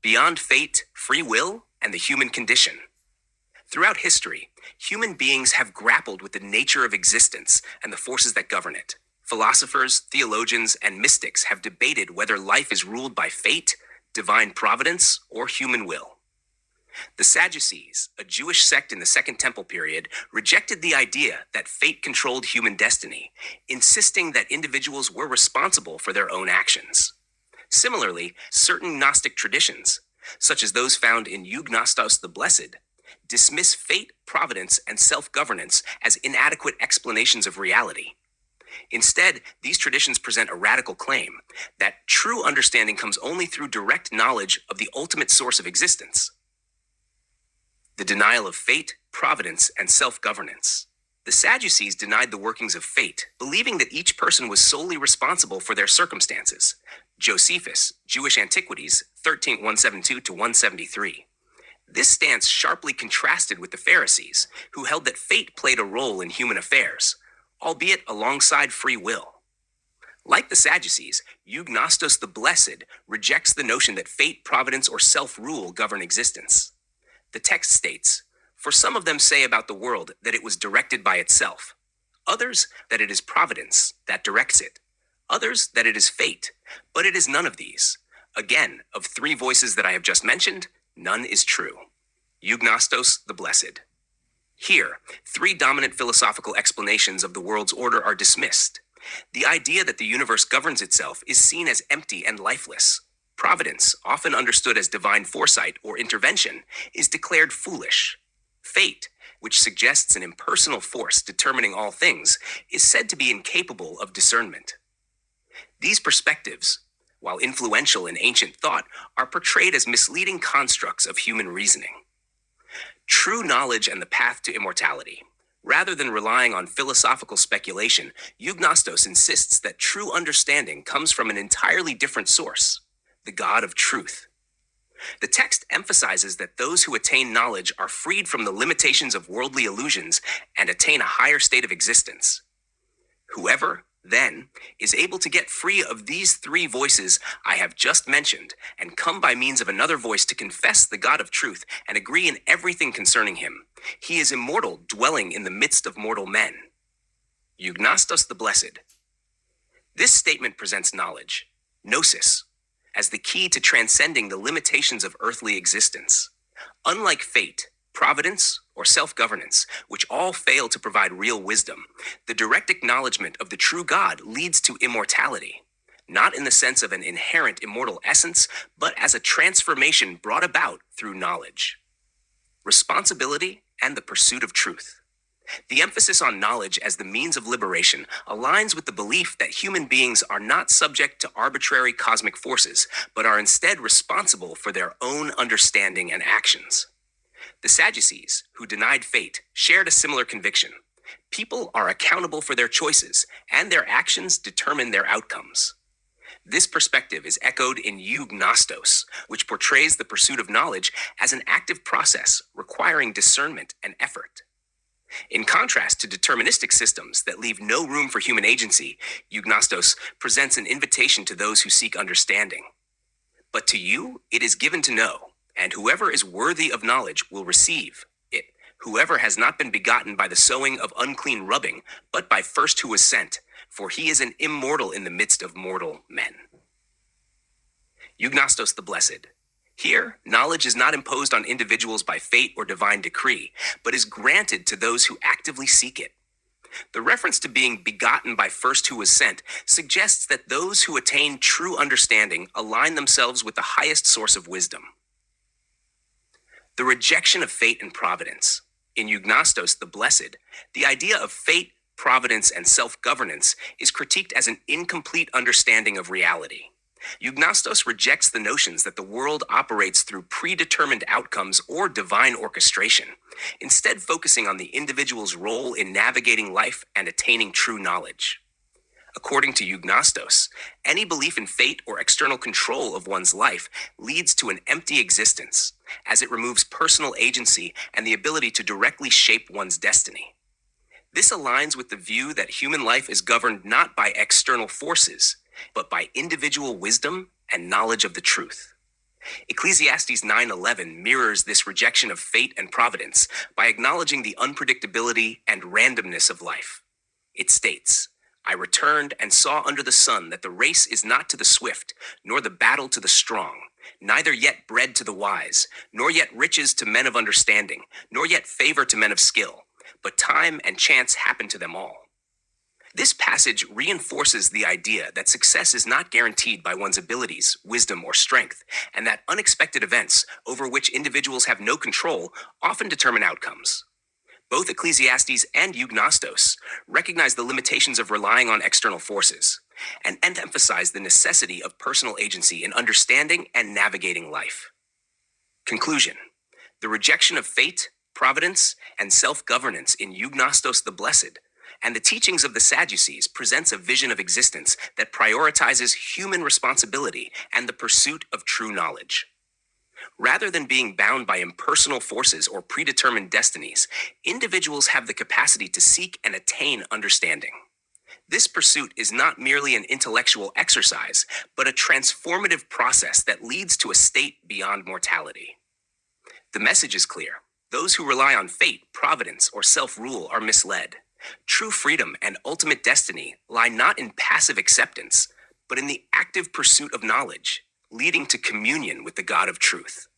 Beyond fate, free will, and the human condition. Throughout history, human beings have grappled with the nature of existence and the forces that govern it. Philosophers, theologians, and mystics have debated whether life is ruled by fate, divine providence, or human will. The Sadducees, a Jewish sect in the Second Temple period, rejected the idea that fate controlled human destiny, insisting that individuals were responsible for their own actions. Similarly, certain Gnostic traditions, such as those found in Eugnostos the Blessed, dismiss fate, providence, and self-governance as inadequate explanations of reality. Instead, these traditions present a radical claim that true understanding comes only through direct knowledge of the ultimate source of existence. The denial of fate, providence, and self-governance. The Sadducees denied the workings of fate, believing that each person was solely responsible for their circumstances. Josephus, Jewish Antiquities XIII.172-173. This stance sharply contrasted with the Pharisees, who held that fate played a role in human affairs, albeit alongside free will. Like the Sadducees, Eugnostos the Blessed rejects the notion that fate, providence, or self-rule govern existence. The text states, "For some of them say about the world that it was directed by itself, others that it is providence that directs it, others that it is fate, but it is none of these. Again, of three voices that I have just mentioned, none is true." Eugnostos the Blessed. Here, three dominant philosophical explanations of the world's order are dismissed. The idea that the universe governs itself is seen as empty and lifeless. Providence, often understood as divine foresight or intervention, is declared foolish. Fate, which suggests an impersonal force determining all things, is said to be incapable of discernment. These perspectives, while influential in ancient thought, are portrayed as misleading constructs of human reasoning. True knowledge and the path to immortality. Rather than relying on philosophical speculation, Eugnostos insists that true understanding comes from an entirely different source, the God of truth. The text emphasizes that those who attain knowledge are freed from the limitations of worldly illusions and attain a higher state of existence. Whoever, then, is able to get free of these three voices I have just mentioned and come by means of another voice to confess the God of truth and agree in everything concerning him, he is immortal, dwelling in the midst of mortal men. Eugnostos the Blessed. This statement presents knowledge, gnosis, as the key to transcending the limitations of earthly existence. Unlike fate, providence, or self-governance, which all fail to provide real wisdom, the direct acknowledgement of the true God leads to immortality, not in the sense of an inherent immortal essence, but as a transformation brought about through knowledge. Responsibility and the pursuit of truth. The emphasis on knowledge as the means of liberation aligns with the belief that human beings are not subject to arbitrary cosmic forces, but are instead responsible for their own understanding and actions. The Sadducees, who denied fate, shared a similar conviction. People are accountable for their choices, and their actions determine their outcomes. This perspective is echoed in Eugnostos, which portrays the pursuit of knowledge as an active process requiring discernment and effort. In contrast to deterministic systems that leave no room for human agency, Eugnostos presents an invitation to those who seek understanding. But to you it is given to know, and whoever is worthy of knowledge will receive it. Whoever has not been begotten by the sowing of unclean rubbing, but by first who was sent, for he is an immortal in the midst of mortal men. Eugnostos the Blessed. Here, knowledge is not imposed on individuals by fate or divine decree, but is granted to those who actively seek it. The reference to being begotten by first who was sent suggests that those who attain true understanding align themselves with the highest source of wisdom. The rejection of fate and providence. In Eugnostos the Blessed, the idea of fate, providence, and self-governance is critiqued as an incomplete understanding of reality. Eugnostos rejects the notions that the world operates through predetermined outcomes or divine orchestration, instead focusing on the individual's role in navigating life and attaining true knowledge. According to Eugnostos, any belief in fate or external control of one's life leads to an empty existence, as it removes personal agency and the ability to directly shape one's destiny. This aligns with the view that human life is governed not by external forces, but by individual wisdom and knowledge of the truth. Ecclesiastes 9:11 mirrors this rejection of fate and providence by acknowledging the unpredictability and randomness of life. It states, I returned and saw under the sun that the race is not to the swift, nor the battle to the strong, neither yet bread to the wise, nor yet riches to men of understanding, nor yet favor to men of skill, but time and chance happen to them all. This passage reinforces the idea that success is not guaranteed by one's abilities, wisdom, or strength, and that unexpected events, over which individuals have no control, often determine outcomes. Both Ecclesiastes and Eugnostos recognize the limitations of relying on external forces, and emphasize the necessity of personal agency in understanding and navigating life. Conclusion: the rejection of fate, providence, and self-governance in Eugnostos the Blessed and the teachings of the Sadducees presents a vision of existence that prioritizes human responsibility and the pursuit of true knowledge. Rather than being bound by impersonal forces or predetermined destinies, individuals have the capacity to seek and attain understanding. This pursuit is not merely an intellectual exercise, but a transformative process that leads to a state beyond mortality. The message is clear. Those who rely on fate, providence, or self-rule are misled. True freedom and ultimate destiny lie not in passive acceptance, but in the active pursuit of knowledge, leading to communion with the God of truth.